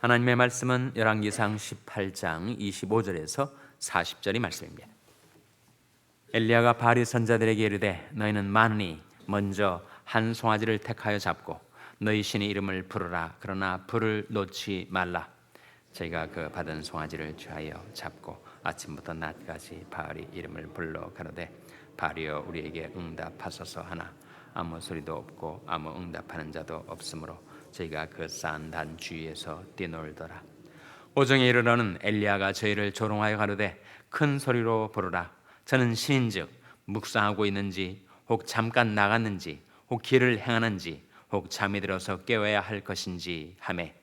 하나님의 말씀은 열왕기상 18장 25절에서 40절의 말씀입니다. 엘리야가 바알의 선자들에게 이르되 너희는 많으니 먼저 한 송아지를 택하여 잡고 너희 신의 이름을 부르라. 그러나 불을 놓지 말라. 저희가 그 받은 송아지를 취하여 잡고 아침부터 낮까지 바알의 이름을 불러 가로되 바알이여 우리에게 응답하소서 하나 아무 소리도 없고 아무 응답하는 자도 없으므로 저희가 그 싼 단 주위에서 뛰놀더라. 오정에 이르러는 엘리야가 저희를 조롱하여 가로되 큰 소리로 부르라. 저는 신인즉 묵상하고 있는지 혹 잠깐 나갔는지 혹 길을 행하는지 혹 잠이 들어서 깨워야 할 것인지 하매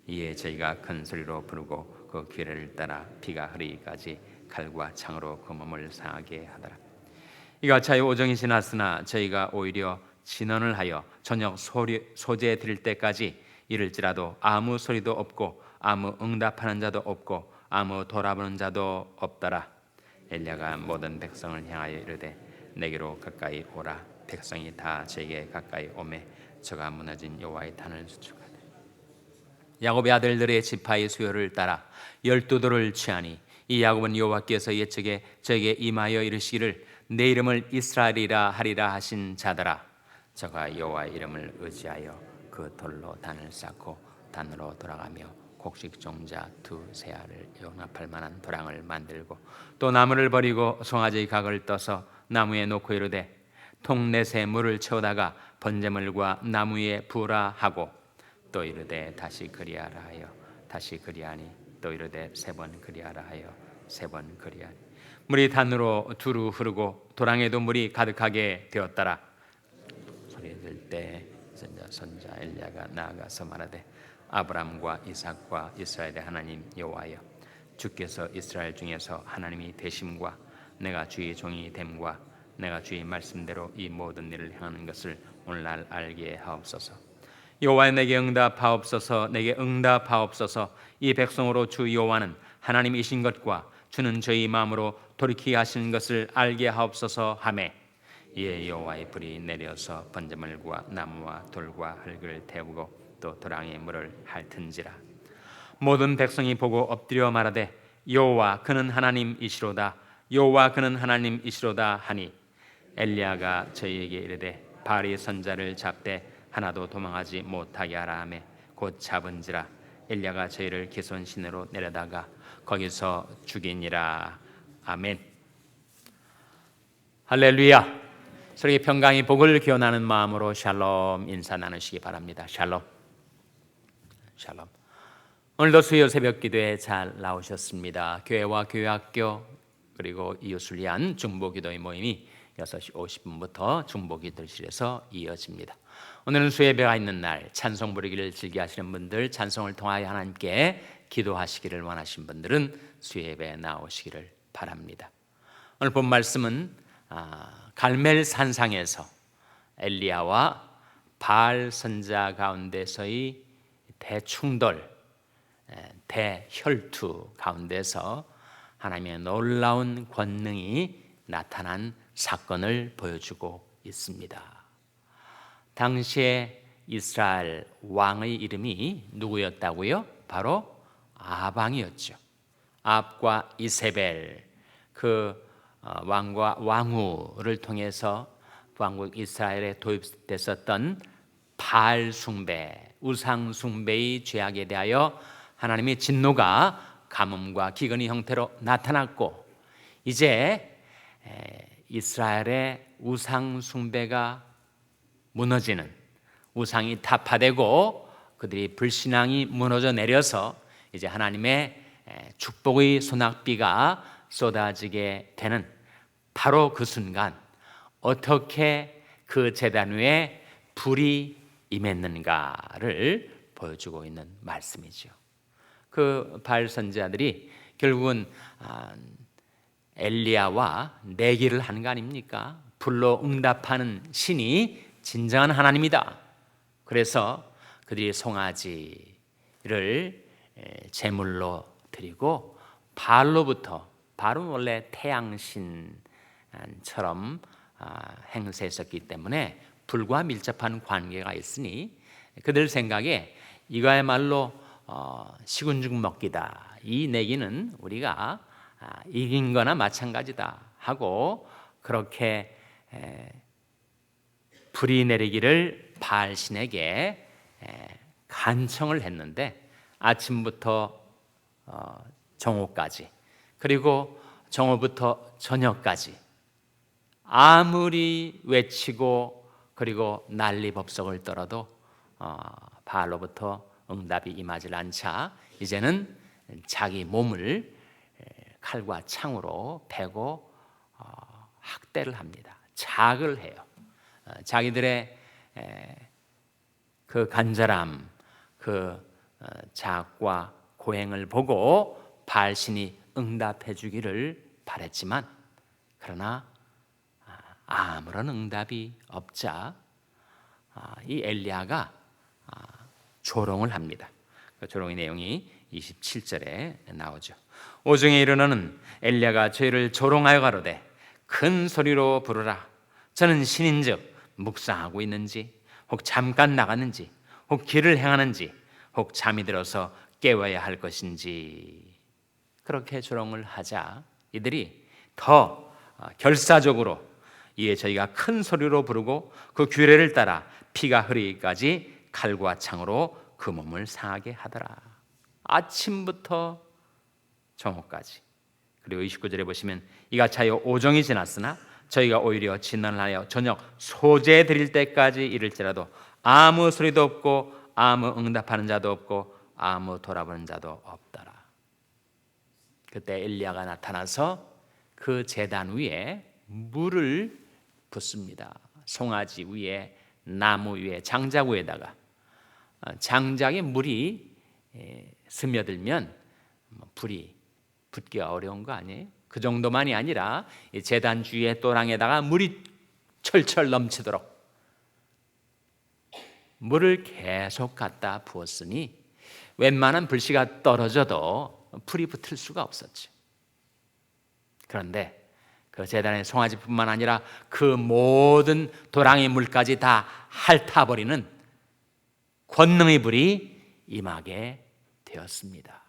이에 저희가 큰 소리로 부르고 그 귀를 따라 피가 흐르기까지 칼과 창으로 그 몸을 상하게 하더라. 이같이 오정이 지났으나 저희가 오히려 진언을 하여 저녁 소재 드릴 때까지 이를지라도 아무 소리도 없고 아무 응답하는 자도 없고 아무 돌아보는 자도 없더라. 엘리야가 모든 백성을 향하여 이르되 내게로 가까이 오라. 백성이 다 제게 가까이 오매 저가 무너진 여호와의 단을 수축하되 야곱의 아들들의 지파의 수요를 따라 12돌을 취하니 이 야곱은 여호와께서 옛적에 저에게 임하여 이르시기를 내 이름을 이스라엘이라 하리라 하신 자더라. 저가 여호와의 이름을 의지하여 그 돌로 단을 쌓고 단으로 돌아가며 곡식 종자 두세 알을 용납할 만한 도랑을 만들고 또 나무를 버리고 송아지의 각을 떠서 나무에 놓고 이르되 통넷에 물을 채우다가 번제물과 나무 위에 부으라 하고 또 이르되 다시 그리하라 하여 다시 그리하니 또 이르되 세 번 그리하라 하여 세 번 그리하니 물이 단으로 두루 흐르고 도랑에도 물이 가득하게 되었더라. 소리 들 때 선자 엘리야가 나아가서 말하되 아브람과 이삭과 이스라엘의 하나님 여호와여 주께서 이스라엘 중에서 하나님이 되심과 내가 주의 종이 됨과 내가 주의 말씀대로 이 모든 일을 행하는 것을 오늘날 알게 하옵소서. 여호와 내게 응답하옵소서. 내게 응답하옵소서. 이 백성으로 주 여호와는 하나님이신 것과 주는 저희 마음으로 돌이키게 하시는 것을 알게 하옵소서 하매 이에 여호와의 불이 내려서 번제물과 나무와 돌과 흙을 태우고 또 도랑에 물을 핥은지라. 모든 백성이 보고 엎드려 말하되 여호와 그는 하나님이시로다. 여호와 그는 하나님이시로다 하니 엘리야가 저희에게 이르되 바알의 선자를 잡되 하나도 도망하지 못하게 하라 하매 곧 잡은지라. 엘리야가 저희를 기손 시내로 내려다가 거기서 죽이니라. 아멘. 할렐루야. 서로의 평강의 복을 기원하는 마음으로 샬롬 인사 나누시기 바랍니다. 샬롬. 샬롬. 오늘도 수요 새벽 기도에 잘 나오셨습니다. 교회와 교회학교 그리고 이웃을 위한 중보기도의 모임이 6시 50분부터 중보기도실에서 이어집니다. 오늘은 수예배가 있는 날 찬송 부르기를 즐겨 하시는 분들, 찬송을 통하여 하나님께 기도하시기를 원하신 분들은 수예배에 나오시기를 바랍니다. 오늘 본 말씀은 갈멜 산상에서 엘리야와 바알 선자 가운데서의 대충돌, 대혈투 가운데서 하나님의 놀라운 권능이 나타난 사건을 보여주고 있습니다. 당시에 이스라엘 왕의 이름이 누구였다고요? 바로 아방이었죠. 아합과 이세벨, 그 왕과 왕후를 통해서 왕국 이스라엘에 도입됐었던 바알 숭배, 우상 숭배의 죄악에 대하여 하나님의 진노가 가뭄과 기근의 형태로 나타났고 이제 이스라엘의 우상 숭배가 무너지는, 우상이 타파되고 그들이 불신앙이 무너져 내려서 이제 하나님의 축복의 소낙비가 쏟아지게 되는 바로 그 순간 어떻게 그 제단 위에 불이 임했는가를 보여주고 있는 말씀이죠. 그 바알 선지자들이 결국은 엘리야와 내기를 하는 거 아닙니까? 불로 응답하는 신이 진정한 하나님이다. 그래서 그들이 송아지를 제물로 드리고 바알로부터, 바알은 원래 태양신처럼 행세했었기 때문에 불과 밀접한 관계가 있으니 그들 생각에 이거야말로 시군죽 먹기다. 이 내기는 우리가 이긴 거나 마찬가지다 하고 그렇게 불이 내리기를 바알신에게 간청을 했는데 아침부터 정오까지 그리고 정오부터 저녁까지 아무리 외치고 그리고 난리법석을 떨어도 바알로부터 응답이 임하지 않자 이제는 자기 몸을 칼과 창으로 베고 학대를 합니다. 작을 해요. 자기들의 그 간절함, 그 자학과 고행을 보고 바알신이 응답해 주기를 바랬지만 그러나 아무런 응답이 없자 이 엘리야가 조롱을 합니다. 그 조롱의 내용이 27절에 나오죠. 오중에 이르러는 엘리야가 저희를 조롱하여 가로되 큰 소리로 부르라. 저는 신인즉 묵상하고 있는지 혹 잠깐 나갔는지 혹 길을 행하는지 혹 잠이 들어서 깨워야 할 것인지. 그렇게 조롱을 하자 이들이 더 결사적으로 이에 저희가 큰 소리로 부르고 그 규례를 따라 피가 흐르기까지 칼과 창으로 그 몸을 상하게 하더라. 아침부터 정오까지. 그리고 29절에 보시면 이같이하여 오정이 지났으나 저희가 오히려 진난을 하여 저녁 소재 드릴 때까지 이를지라도 아무 소리도 없고 아무 응답하는 자도 없고 아무 돌아보는 자도 없더라. 그때 엘리야가 나타나서 그 제단 위에 물을 붓습니다. 송아지 위에 나무 위에 장작 위에다가 장작에 물이 스며들면 불이 붙기가 어려운 거 아니에요? 그 정도만이 아니라 제단 주위의 또랑에다가 물이 철철 넘치도록 물을 계속 갖다 부었으니 웬만한 불씨가 떨어져도 불이 붙을 수가 없었죠. 그런데 그 제단의 송아지뿐만 아니라 그 모든 도랑의 물까지 다 핥아버리는 권능의 불이 임하게 되었습니다.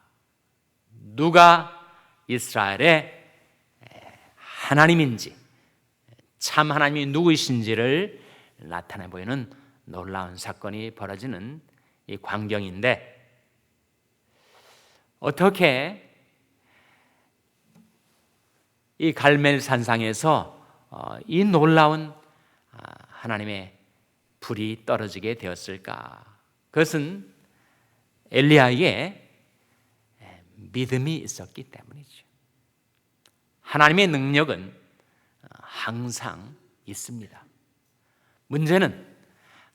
누가 이스라엘의 하나님인지 참 하나님이 누구이신지를 나타내 보이는 놀라운 사건이 벌어지는 이 광경인데, 어떻게 이 갈멜 산상에서 이 놀라운 하나님의 불이 떨어지게 되었을까? 그것은 엘리야에게 믿음이 있었기 때문이죠. 하나님의 능력은 항상 있습니다. 문제는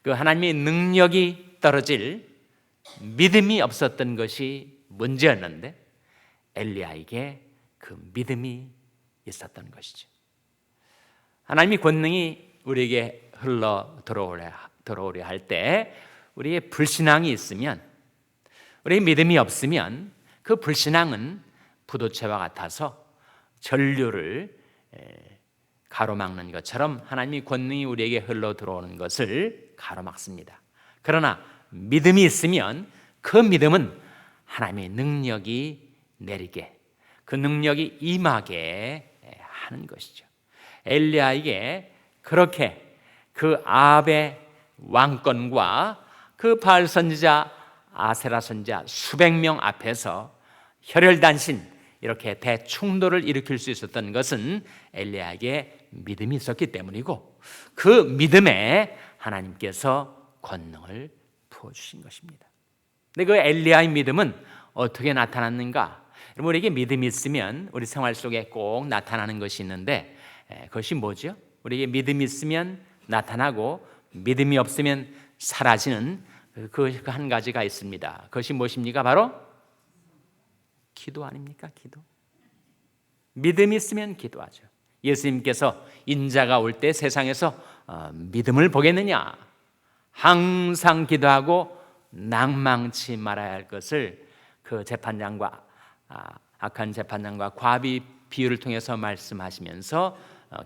그 하나님의 능력이 떨어질 믿음이 없었던 것이 문제였는데 엘리야에게 그 믿음이 있었던 것이죠. 하나님의 권능이 우리에게 흘러 들어오려 할 때 우리의 불신앙이 있으면, 우리의 믿음이 없으면 그 불신앙은 부도채와 같아서 전류를 가로막는 것처럼 하나님의 권능이 우리에게 흘러 들어오는 것을 가로막습니다. 그러나 믿음이 있으면 그 믿음은 하나님의 능력이 내리게, 그 능력이 임하게 하는 것이죠. 엘리야에게 그렇게 그 아합의 왕권과 그 바알 선지자 아세라 선지자 수백 명 앞에서 혈혈단신 이렇게 대충돌을 일으킬 수 있었던 것은 엘리야에게 믿음이 있었기 때문이고, 그 믿음에 하나님께서 권능을 부어주신 것입니다. 근데 그 엘리야의 믿음은 어떻게 나타났는가? 여러분, 우리에게 믿음이 있으면 우리 생활 속에 꼭 나타나는 것이 있는데, 그것이 뭐죠? 우리에게 믿음이 있으면 나타나고 믿음이 없으면 사라지는 그 한 가지가 있습니다. 그것이 무엇입니까? 바로 기도 아닙니까? 기도. 믿음이 있으면 기도하죠. 예수님께서 인자가 올 때 세상에서 믿음을 보겠느냐? 항상 기도하고 낭망치 말아야 할 것을 그 재판장과 악한 재판장과 과비 비유를 통해서 말씀하시면서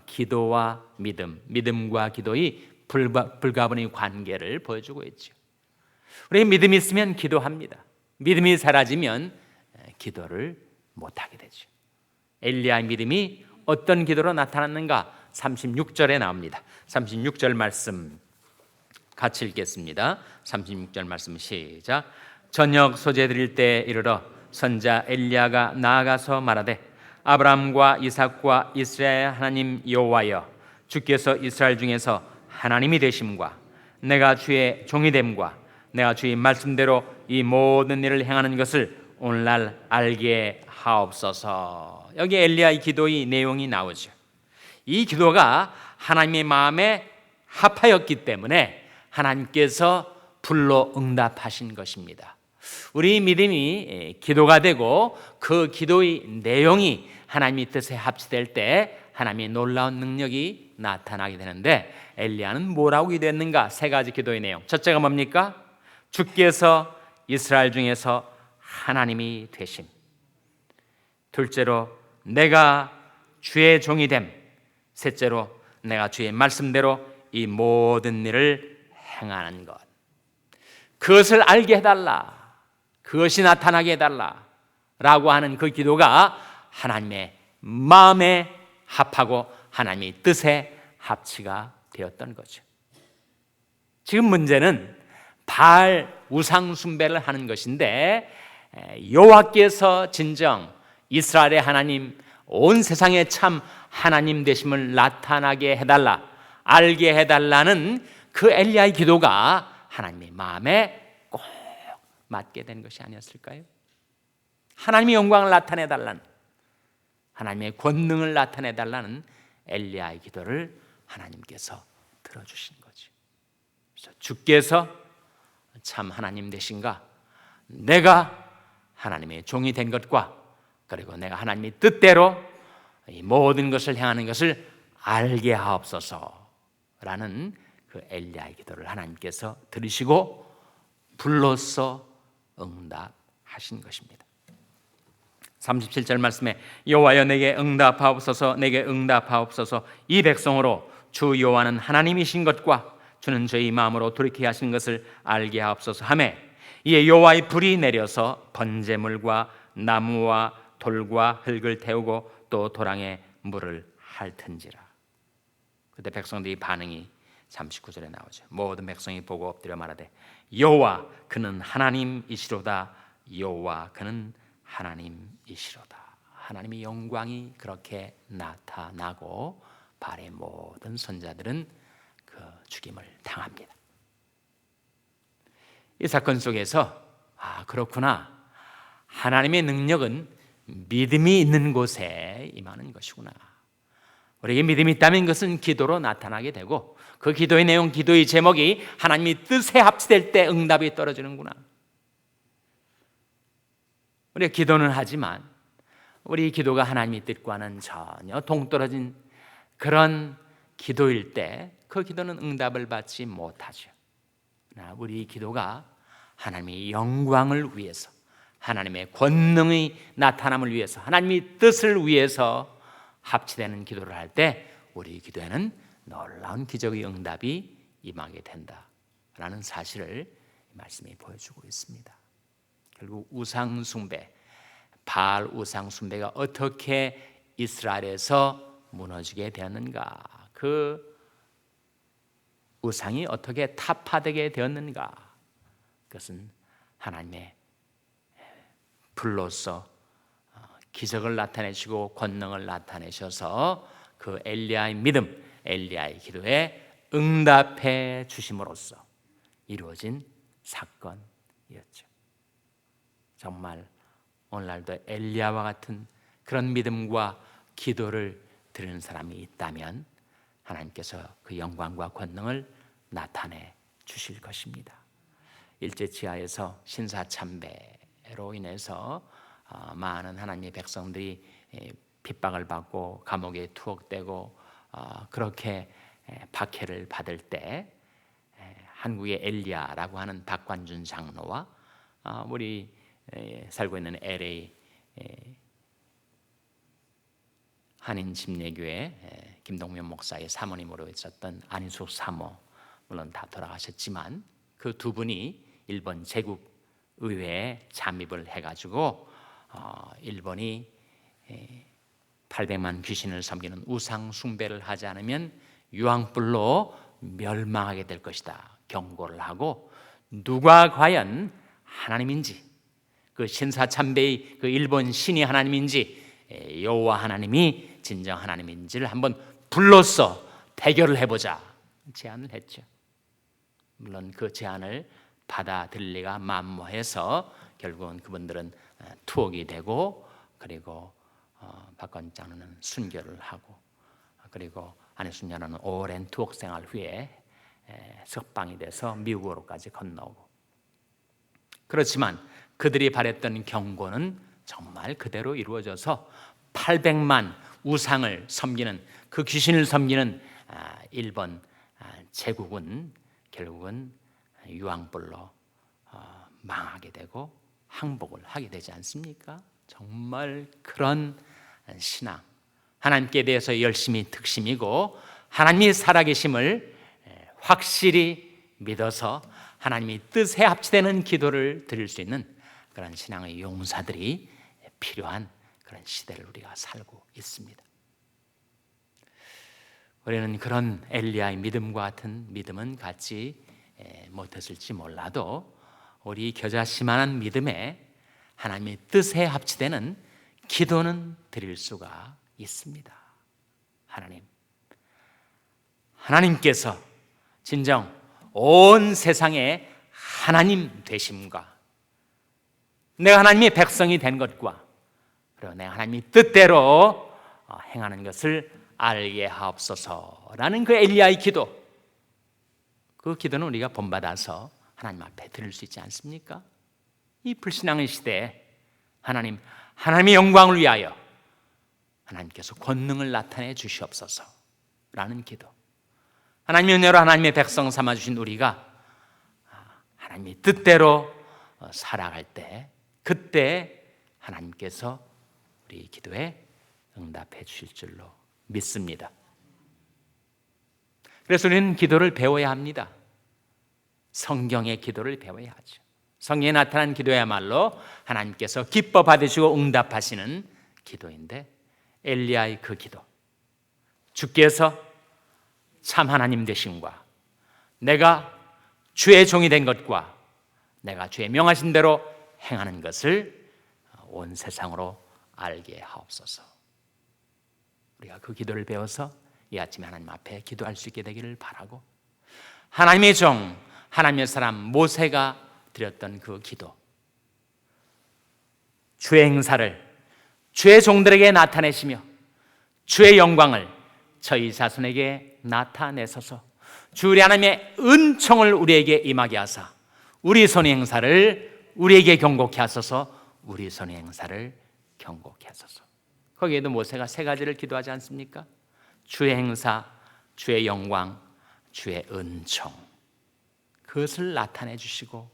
기도와 믿음, 믿음과 기도의 불가분의 관계를 보여주고 있죠. 우리 믿음이 있으면 기도합니다. 믿음이 사라지면 기도를 못하게 되죠. 엘리야의 믿음이 어떤 기도로 나타났는가? 36절에 나옵니다. 36절 말씀 같이 읽겠습니다. 36절 말씀 시작. 저녁 소재 드릴 때 이르러 선자 엘리야가 나아가서 말하되 아브라함과 이삭과 이스라엘 하나님 여호와여, 주께서 이스라엘 중에서 하나님이 되심과 내가 주의 종이 됨과 내가 주의 말씀대로 이 모든 일을 행하는 것을 오늘날 알게 하옵소서. 여기 엘리야의 기도의 내용이 나오죠. 이 기도가 하나님의 마음에 합하였기 때문에 하나님께서 불러 응답하신 것입니다. 우리 믿음이 기도가 되고 그 기도의 내용이 하나님의 뜻에 합치될 때 하나님의 놀라운 능력이 나타나게 되는데, 엘리야는 뭐라고 기도했는가? 세 가지 기도의 내용. 첫째가 뭡니까? 주께서 이스라엘 중에서 하나님이 되심. 둘째로 내가 주의 종이 됨. 셋째로 내가 주의 말씀대로 이 모든 일을 행하는 것. 그것을 알게 해달라, 그것이 나타나게 해달라 라고 하는 그 기도가 하나님의 마음에 합하고 하나님의 뜻에 합치가 되었던 거죠. 지금 문제는 바알 우상 숭배를 하는 것인데, 여호와께서 진정 이스라엘의 하나님, 온 세상에 참 하나님 되심을 나타나게 해달라, 알게 해달라는 그 엘리야의 기도가 하나님의 마음에 꼭 맞게 된 것이 아니었을까요? 하나님의 영광을 나타내달라는, 하나님의 권능을 나타내달라는 엘리야의 기도를 하나님께서 들어주신 거죠. 그래서 주께서 참 하나님 되신가? 내가 하나님의 종이 된 것과 그리고 내가 하나님의 뜻대로 이 모든 것을 행하는 것을 알게 하옵소서라는 그 엘리야의 기도를 하나님께서 들으시고 불로써 응답하신 것입니다. 37절 말씀에 여호와여 내게 응답하옵소서, 내게 응답하옵소서. 이 백성으로 주 여호와는 하나님이신 것과 주는 저희 마음으로 돌이키게 하신 것을 알게 하옵소서 하며, 이에 여호와의 불이 내려서 번제물과 나무와 돌과 흙을 태우고 또 도랑에 물을 핥은지라. 그때 백성들의 반응이 39절에 나오죠. 모든 백성이 보고 엎드려 말하되 여호와 그는 하나님이시로다, 여호와 그는 하나님이시로다. 하나님의 영광이 그렇게 나타나고 바알의 모든 선자들은 그 죽임을 당합니다. 이 사건 속에서 그렇구나, 하나님의 능력은 믿음이 있는 곳에 임하는 것이구나. 우리에게 믿음이 있다면 그것은 기도로 나타나게 되고, 그 기도의 내용, 기도의 제목이 하나님의 뜻에 합치될 때 응답이 떨어지는구나. 우리가 기도는 하지만 우리 기도가 하나님의 뜻과는 전혀 동떨어진 그런 기도일 때 그 기도는 응답을 받지 못하죠. 우리 기도가 하나님의 영광을 위해서, 하나님의 권능의 나타남을 위해서, 하나님의 뜻을 위해서 합치되는 기도를 할 때 우리 기도에는 놀라운 기적의 응답이 임하게 된다라는 사실을 말씀이 보여주고 있습니다. 결국 우상 숭배, 바알 우상 숭배가 어떻게 이스라엘에서 무너지게 되었는가, 그 우상이 어떻게 타파되게 되었는가, 그것은 하나님의 불로서 기적을 나타내시고 권능을 나타내셔서 그 엘리야의 믿음, 엘리야의 기도에 응답해 주심으로써 이루어진 사건이었죠. 정말 오늘날도 엘리야와 같은 그런 믿음과 기도를 드리는 사람이 있다면 하나님께서 그 영광과 권능을 나타내 주실 것입니다. 일제치하에서 신사참배로 인해서 많은 하나님의 백성들이 핍박을 받고 감옥에 투옥되고 그렇게 박해를 받을 때 한국의 엘리야라고 하는 박관준 장로와 우리 살고 있는 LA 한인 침례교회 김동면 목사의 사모님으로 있었던 안희숙 사모, 물론 다 돌아가셨지만 그 두 분이 일본 제국 의회에 잠입을 해가지고 일본이 800만 귀신을 섬기는 우상 숭배를 하지 않으면 유황불로 멸망하게 될 것이다 경고를 하고, 누가 과연 하나님인지, 그 신사참배의 그 일본 신이 하나님인지 여호와 하나님이 진정 하나님인지를 한번 불러서 대결을 해보자 제안을 했죠. 물론 그 제안을 받아들이기가 만무해서 결국은 그분들은 투옥이 되고, 그리고 박건희 장로는 순교를 하고, 그리고 안혜순 장로는 오랜 투옥 생활 후에 석방이 돼서 미국으로까지 건너오고. 그렇지만 그들이 바랬던 경고는 정말 그대로 이루어져서 800만 우상을 섬기는, 그 귀신을 섬기는 일본 제국은 결국은 유황불로 망하게 되고 항복을 하게 되지 않습니까? 정말 그런 신앙, 하나님께 대해서 열심히 득심이고 하나님이 살아계심을 확실히 믿어서 하나님이 뜻에 합치되는 기도를 드릴 수 있는 그런 신앙의 용사들이 필요한 그런 시대를 우리가 살고 있습니다. 우리는 그런 엘리야의 믿음과 같은 믿음은 갖지 못했을지 몰라도 우리 겨자씨만한 믿음에 하나님의 뜻에 합치되는 기도는 드릴 수가 있습니다. 하나님께서 진정 온 세상의 하나님 되심과 내가 하나님의 백성이 된 것과 그리고 내가 하나님의 뜻대로 행하는 것을 알게 하옵소서라는 그 엘리야의 기도, 그 기도는 우리가 본받아서 하나님 앞에 드릴 수 있지 않습니까? 이 불신앙의 시대에 하나님의 영광을 위하여 하나님께서 권능을 나타내 주시옵소서라는 기도, 하나님의 은혜로 하나님의 백성 삼아주신 우리가 하나님의 뜻대로 살아갈 때, 그때 하나님께서 우리 기도에 응답해 주실 줄로 믿습니다. 그래서 우리는 기도를 배워야 합니다. 성경의 기도를 배워야 하죠. 성경에 나타난 기도야말로 하나님께서 기뻐 받으시고 응답하시는 기도인데, 엘리야의 그 기도, 주께서 참 하나님 되심과 내가 주의 종이 된 것과 내가 주의 명하신 대로 행하는 것을 온 세상으로 알게 하옵소서. 우리가 그 기도를 배워서 이 아침에 하나님 앞에 기도할 수 있게 되기를 바라고, 하나님의 종, 하나님의 사람 모세가 드렸던 그 기도, 주의 행사를 주의 종들에게 나타내시며 주의 영광을 저희 자손에게 나타내소서. 주 우리 하나님의 은총을 우리에게 임하게 하사 우리 손의 행사를 우리에게 경고케 하소서. 우리 손의 행사를 경고케 하소서. 거기에도 모세가 세 가지를 기도하지 않습니까? 주의 행사, 주의 영광, 주의 은총, 그것을 나타내 주시고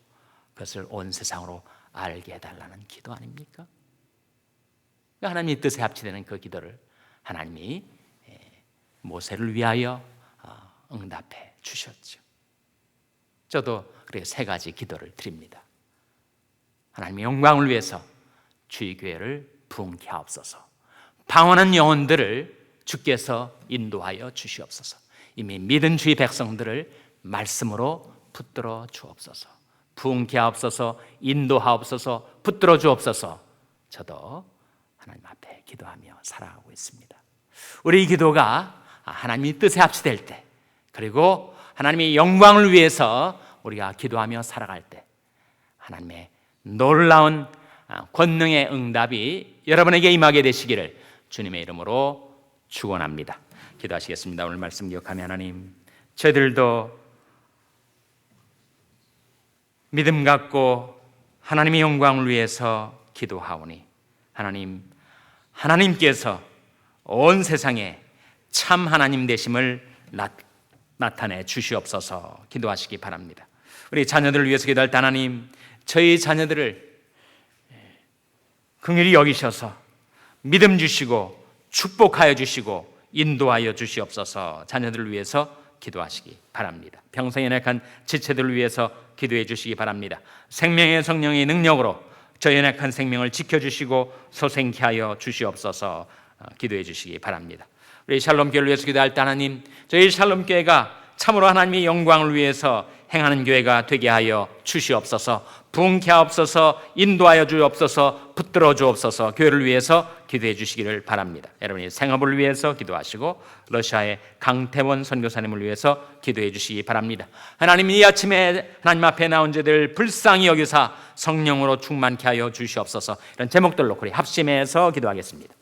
그것을 온 세상으로 알게 해달라는 기도 아닙니까? 하나님의 뜻에 합치되는 그 기도를 하나님이 모세를 위하여 응답해 주셨죠. 저도 그래서 세 가지 기도를 드립니다. 하나님의 영광을 위해서 주의 교회를 부흥케 하옵소서. 방언한 영혼들을 주께서 인도하여 주시옵소서. 이미 믿은 주의 백성들을 말씀으로 붙들어 주옵소서. 부흥케 하옵소서. 인도하옵소서. 붙들어 주옵소서. 저도 하나님 앞에 기도하며 살아가고 있습니다. 우리 기도가 하나님의 뜻에 합치될 때, 그리고 하나님의 영광을 위해서 우리가 기도하며 살아갈 때 하나님의 놀라운 권능의 응답이 여러분에게 임하게 되시기를 주님의 이름으로 축원합니다. 기도하시겠습니다. 오늘 말씀 기억하며 하나님, 저희들도 믿음 갖고 하나님의 영광을 위해서 기도하오니 하나님께서 온 세상에 참 하나님 되심을 나타내 주시옵소서. 기도하시기 바랍니다. 우리 자녀들을 위해서 기도할 때 하나님, 저희 자녀들을 긍휼히 여기셔서 믿음 주시고 축복하여 주시고 인도하여 주시옵소서. 자녀들을 위해서 기도하시기 바랍니다. 평생 연약한 지체들을 위해서 기도해 주시기 바랍니다. 생명의 성령의 능력으로 저 연약한 생명을 지켜주시고 소생케 하여 주시옵소서. 기도해 주시기 바랍니다. 우리 샬롬교회를 위해서 기도할 때 하나님, 저희 샬롬교회가 참으로 하나님의 영광을 위해서 행하는 교회가 되게 하여 주시옵소서. 부흥케 하옵소서. 인도하여 주옵소서. 붙들어 주옵소서. 교회를 위해서 기도해 주시기를 바랍니다. 여러분이 생업을 위해서 기도하시고 러시아의 강태원 선교사님을 위해서 기도해 주시기 바랍니다. 하나님, 이 아침에 하나님 앞에 나온 자들 불쌍히 여기사 성령으로 충만케 하여 주시옵소서. 이런 제목들로 우리 합심해서 기도하겠습니다.